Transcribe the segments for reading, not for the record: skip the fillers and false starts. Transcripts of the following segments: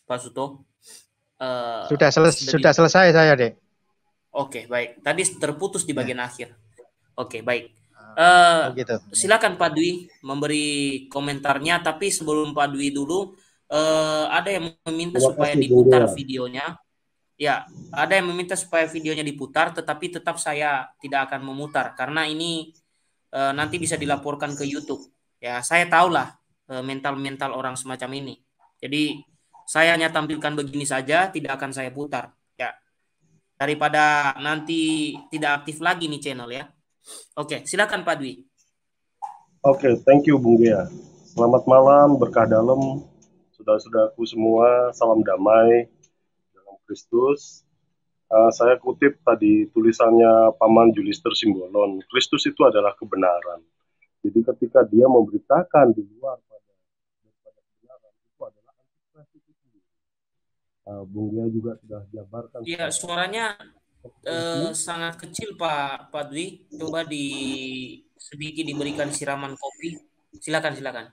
Pak Suto. Sudah selesai saya, Dek. Oke, baik. Tadi terputus di Ya. bagian akhir. Oke, baik. Oh gitu. Silakan Pak Dwi memberi komentarnya, tapi sebelum Pak Dwi dulu, ada yang meminta Terima supaya kasih, Bung diputar Dea. videonya. Ya, ada yang meminta supaya videonya diputar, tetapi tetap saya tidak akan memutar karena ini nanti bisa dilaporkan ke YouTube. Ya, saya tahulah mental-mental orang semacam ini. Jadi saya hanya tampilkan begini saja, tidak akan saya putar. Ya, daripada nanti tidak aktif lagi nih channel ya. Oke, silakan Pak Dwi. Oke, thank you Bung Dea. Selamat malam, berkah dalam, saudara-saudaraku semua, salam damai dalam Kristus. Saya kutip tadi tulisannya Paman Julister Simbolon, Kristus itu adalah kebenaran. Jadi ketika dia memberitakan di luar daripada kebenaran, itu adalah antikristus itu sendiri. Bung Dea juga sudah jabarkan. Iya, suaranya sangat kecil Pak Dwi. Coba sedikit diberikan siraman kopi. Silakan, silakan.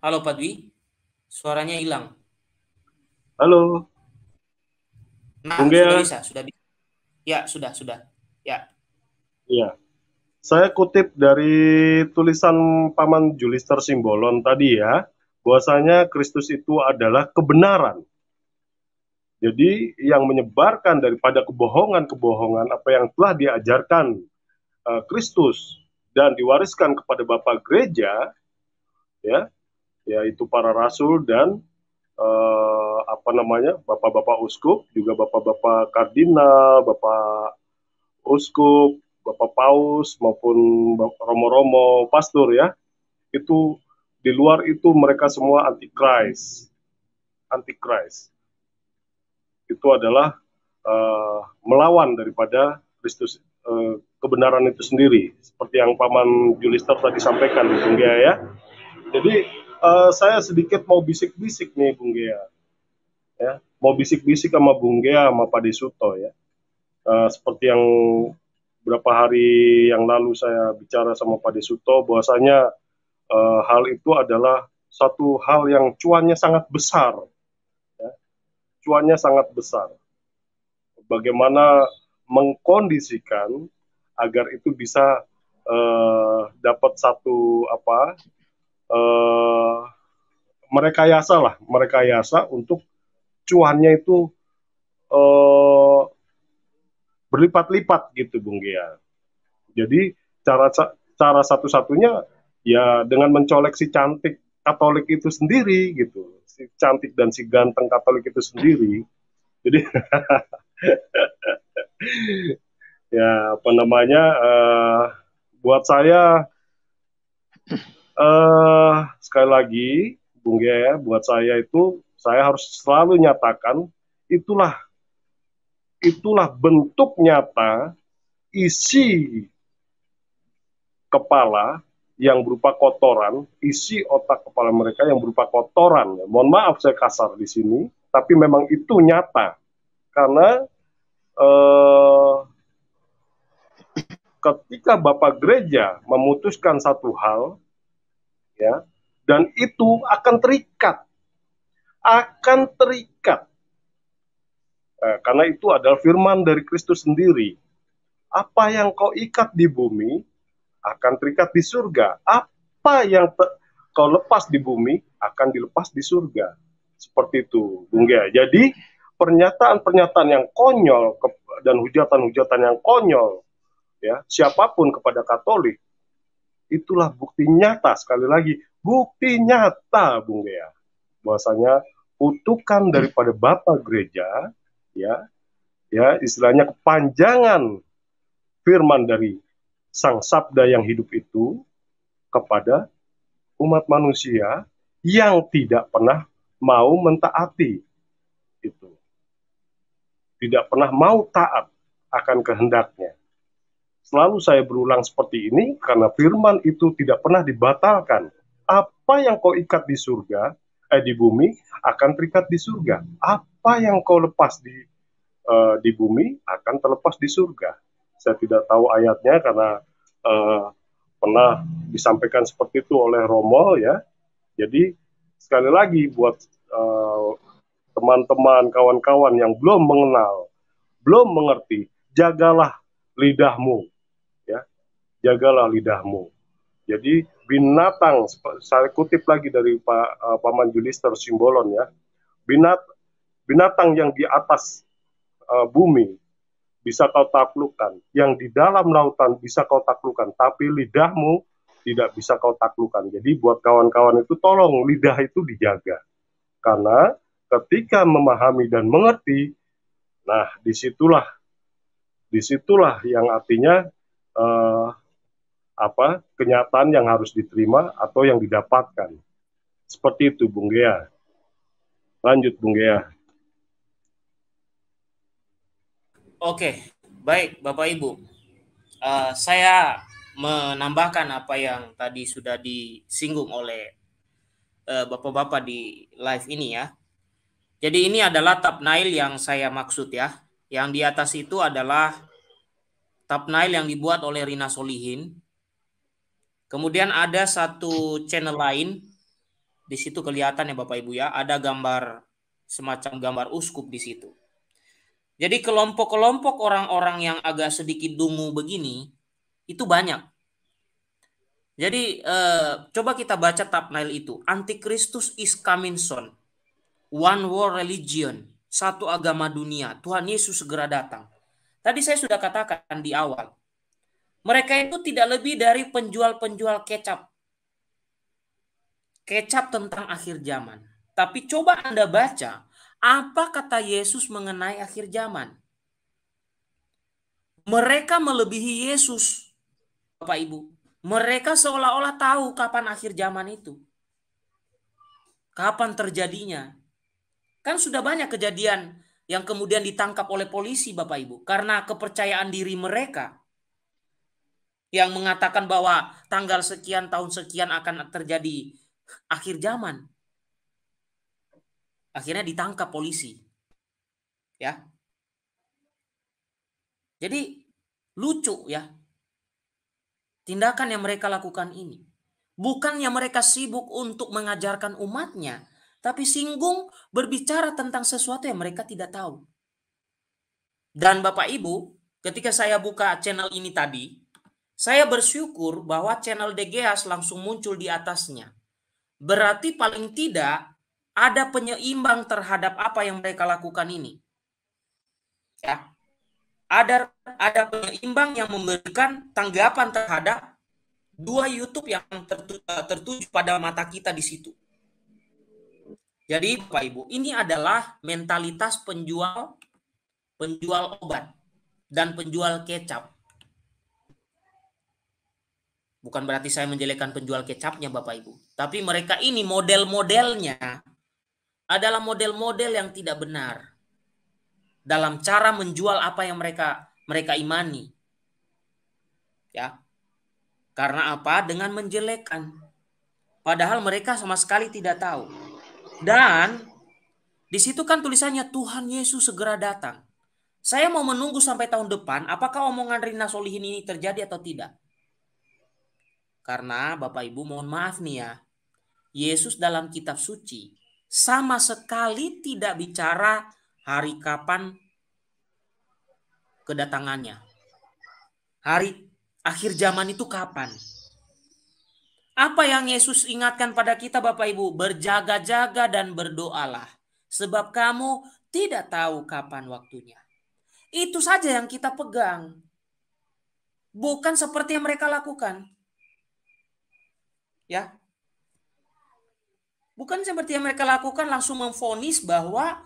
Halo Pak Dwi, suaranya hilang. Halo. Nah, Bung Dea. sudah bisa. Ya, sudah. Ya. Iya. Saya kutip dari tulisan Paman Julister Simbolon tadi ya, bahwasanya Kristus itu adalah kebenaran. Jadi yang menyebarkan daripada kebohongan-kebohongan apa yang telah diajarkan Kristus dan diwariskan kepada Bapak Gereja, ya, yaitu para rasul dan bapak-bapak uskup, juga bapak-bapak kardinal, bapak uskup, Bapak Paus maupun romo-romo pastor ya, itu di luar itu mereka semua antikris. Itu adalah melawan daripada Kristus, kebenaran itu sendiri, seperti yang Paman Julister tadi sampaikan di Bung Gea ya. Jadi saya sedikit mau bisik-bisik nih Bung Gea, ya, mau bisik-bisik sama Bung Gea sama Pak Desuto ya. Seperti yang beberapa hari yang lalu saya bicara sama Pak Desuto, bahwasanya hal itu adalah satu hal yang cuannya sangat besar. Ya. Cuannya sangat besar. Bagaimana mengkondisikan agar itu bisa dapat satu merekayasa untuk cuannya itu berlipat-lipat gitu Bung Gea. Jadi cara satu-satunya ya dengan mencolek si cantik Katolik itu sendiri gitu, si cantik dan si ganteng Katolik itu sendiri. Jadi ya buat saya sekali lagi Bung Gea ya, buat saya itu saya harus selalu nyatakan itulah bentuk nyata isi kepala yang berupa kotoran, isi otak kepala mereka yang berupa kotoran. Mohon maaf saya kasar di sini, tapi memang itu nyata. Karena ketika Bapak Gereja memutuskan satu hal, ya, dan itu akan terikat. Karena itu adalah firman dari Kristus sendiri. Apa yang kau ikat di bumi akan terikat di surga. Apa yang kau lepas di bumi akan dilepas di surga. Seperti itu, Bung Gea. Jadi pernyataan-pernyataan yang konyol dan hujatan-hujatan yang konyol, ya, siapapun kepada Katolik, itulah bukti nyata, sekali lagi, bukti nyata, Bung Gea, bahwasanya kutukan daripada Bapak Gereja, ya, istilahnya kepanjangan firman dari Sang Sabda yang hidup itu kepada umat manusia yang tidak pernah mau mentaati itu, tidak pernah mau taat akan kehendaknya. Selalu saya berulang seperti ini karena firman itu tidak pernah dibatalkan. Apa yang kau ikat di surga, di bumi akan terikat di surga. Apa yang kau lepas di bumi akan terlepas di surga. Saya tidak tahu ayatnya karena pernah disampaikan seperti itu oleh Romo ya. Jadi sekali lagi buat teman-teman, kawan-kawan yang belum mengenal, belum mengerti, jagalah lidahmu, ya, jagalah lidahmu. Jadi binatang, saya kutip lagi dari Paman Julister Simbolon ya, binatang yang di atas bumi bisa kau taklukkan, yang di dalam lautan bisa kau taklukkan, tapi lidahmu tidak bisa kau taklukkan. Jadi buat kawan-kawan itu tolong lidah itu dijaga. Karena ketika memahami dan mengerti, nah disitulah yang artinya kenyataan yang harus diterima atau yang didapatkan. Seperti itu, Bung Gea. Lanjut, Bung Gea. Oke, baik Bapak Ibu. Saya menambahkan apa yang tadi sudah disinggung oleh Bapak-Bapak di live ini ya. Jadi ini adalah thumbnail yang saya maksud ya. Yang di atas itu adalah thumbnail yang dibuat oleh Rina Solihin. Kemudian ada satu channel lain. Di situ kelihatan ya Bapak Ibu ya, ada gambar semacam gambar uskup di situ. Jadi kelompok-kelompok orang-orang yang agak sedikit dungu begini itu banyak. Jadi coba kita baca thumbnail itu. Antikristus is coming soon. One world religion. Satu agama dunia. Tuhan Yesus segera datang. Tadi saya sudah katakan di awal. Mereka itu tidak lebih dari penjual-penjual kecap. Kecap tentang akhir zaman. Tapi coba Anda baca. Apa kata Yesus mengenai akhir zaman? Mereka melebihi Yesus. Bapak Ibu. Mereka seolah-olah tahu kapan akhir zaman itu. Kapan terjadinya. Kan sudah banyak kejadian yang kemudian ditangkap oleh polisi Bapak Ibu. Karena kepercayaan diri mereka. Yang mengatakan bahwa tanggal sekian tahun sekian akan terjadi akhir zaman. Akhirnya ditangkap polisi. Ya. Jadi lucu ya. Tindakan yang mereka lakukan ini. Bukannya mereka sibuk untuk mengajarkan umatnya. Tapi singgung berbicara tentang sesuatu yang mereka tidak tahu. Dan Bapak Ibu, ketika saya buka channel ini tadi, saya bersyukur bahwa channel DGS langsung muncul di atasnya. Berarti paling tidak ada penyeimbang terhadap apa yang mereka lakukan ini. Ya. Ada penyeimbang yang memberikan tanggapan terhadap dua YouTube yang tertuju pada mata kita di situ. Jadi Bapak Ibu, ini adalah mentalitas penjual obat dan penjual kecap. Bukan berarti saya menjelekkan penjual kecapnya Bapak Ibu, tapi mereka ini model-modelnya adalah model-model yang tidak benar dalam cara menjual apa yang mereka imani. Ya. Karena apa? Dengan menjelekkan. Padahal mereka sama sekali tidak tahu. Dan di situ kan tulisannya Tuhan Yesus segera datang. Saya mau menunggu sampai tahun depan apakah omongan Rina Solihin ini terjadi atau tidak. Karena Bapak Ibu mohon maaf nih ya. Yesus dalam kitab suci sama sekali tidak bicara hari kapan kedatangannya. Hari akhir zaman itu kapan? Apa yang Yesus ingatkan pada kita Bapak Ibu? Berjaga-jaga dan berdoalah. Sebab kamu tidak tahu kapan waktunya. Itu saja yang kita pegang. Bukan seperti yang mereka lakukan. Ya. Bukan seperti yang mereka lakukan langsung memvonis bahwa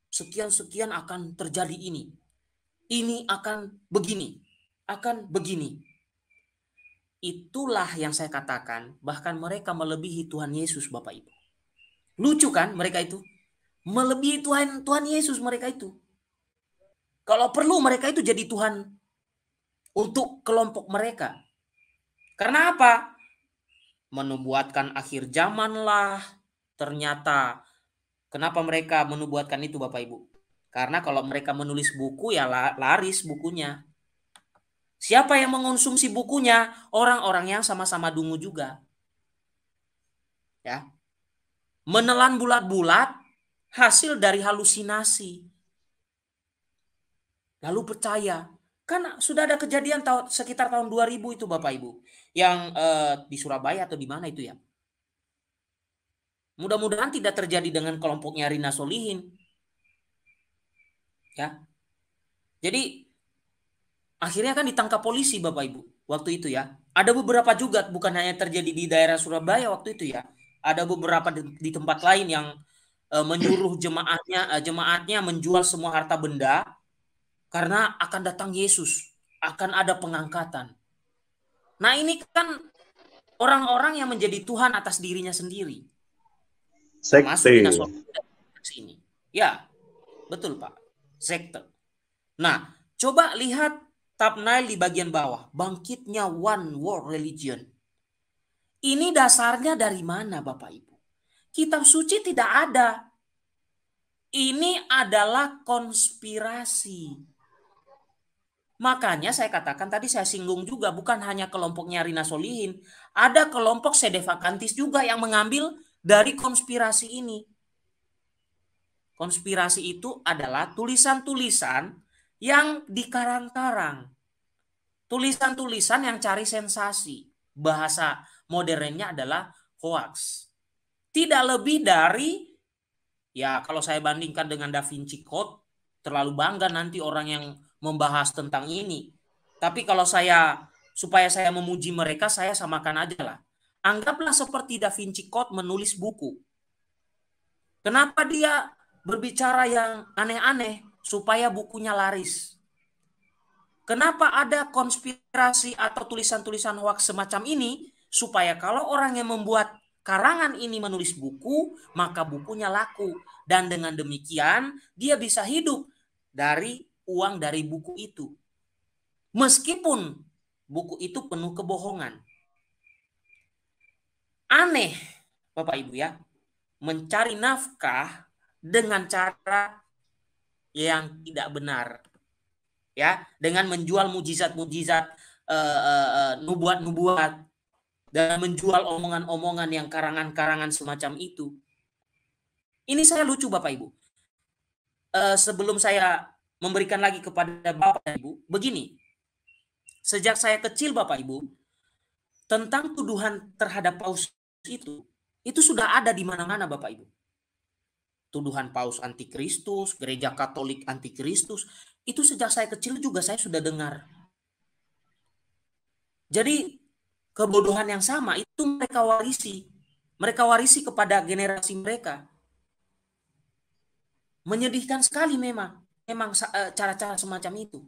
sekian-sekian akan terjadi ini. Ini akan begini. Akan begini. Itulah yang saya katakan, bahkan mereka melebihi Tuhan Yesus Bapak Ibu. Lucu kan mereka itu? Melebihi Tuhan Yesus mereka itu. Kalau perlu mereka itu jadi Tuhan untuk kelompok mereka. Karena apa? Menubuatkan akhir zaman lah. Ternyata kenapa mereka menubuatkan itu Bapak Ibu? Karena kalau mereka menulis buku ya laris bukunya. Siapa yang mengonsumsi bukunya? Orang-orang yang sama-sama dungu juga. Ya. Menelan bulat-bulat hasil dari halusinasi. Lalu percaya. Kan sudah ada kejadian sekitar tahun 2000 itu Bapak Ibu. Yang di Surabaya atau di mana itu ya. Mudah-mudahan tidak terjadi dengan kelompoknya Rina Solihin. Ya. Jadi akhirnya kan ditangkap polisi Bapak Ibu waktu itu ya. Ada beberapa juga, bukan hanya terjadi di daerah Surabaya waktu itu ya. Ada beberapa di tempat lain yang menyuruh jemaatnya menjual semua harta benda karena akan datang Yesus, akan ada pengangkatan. Nah, ini kan orang-orang yang menjadi Tuhan atas dirinya sendiri. Termasuk ini. Ya, betul Pak. Sekte. Nah, coba lihat thumbnail di bagian bawah. Bangkitnya One World Religion. Ini dasarnya dari mana Bapak Ibu? Kitab suci tidak ada. Ini adalah konspirasi. Makanya saya katakan tadi, saya singgung juga, bukan hanya kelompoknya Rina Solihin. Ada kelompok sedevakantis juga yang mengambil dari konspirasi ini. Konspirasi itu adalah tulisan-tulisan yang dikarang-karang. Tulisan-tulisan yang cari sensasi. Bahasa modernnya adalah hoax. Tidak lebih dari, ya kalau saya bandingkan dengan Da Vinci Code, terlalu bangga nanti orang yang membahas tentang ini. Tapi kalau supaya saya memuji mereka, saya samakan aja lah. Anggaplah seperti Da Vinci Code menulis buku. Kenapa dia berbicara yang aneh-aneh supaya bukunya laris? Kenapa ada konspirasi atau tulisan-tulisan hoax semacam ini? Supaya kalau orang yang membuat karangan ini menulis buku, maka bukunya laku. Dan dengan demikian, dia bisa hidup dari uang dari buku itu. Meskipun buku itu penuh kebohongan. Aneh, Bapak Ibu ya. Mencari nafkah dengan cara yang tidak benar. Ya, dengan menjual mujizat-mujizat, nubuat-nubuat, dan menjual omongan-omongan yang karangan-karangan semacam itu. Ini saya lucu Bapak Ibu. Sebelum saya memberikan lagi kepada Bapak dan Ibu, begini. Sejak saya kecil Bapak Ibu, tentang tuduhan terhadap Paus itu sudah ada di mana-mana Bapak Ibu. Tuduhan Paus antikristus, gereja Katolik antikristus, itu sejak saya kecil juga saya sudah dengar. Jadi kebodohan yang sama itu mereka warisi. Mereka warisi kepada generasi mereka. Menyedihkan sekali memang cara-cara semacam itu.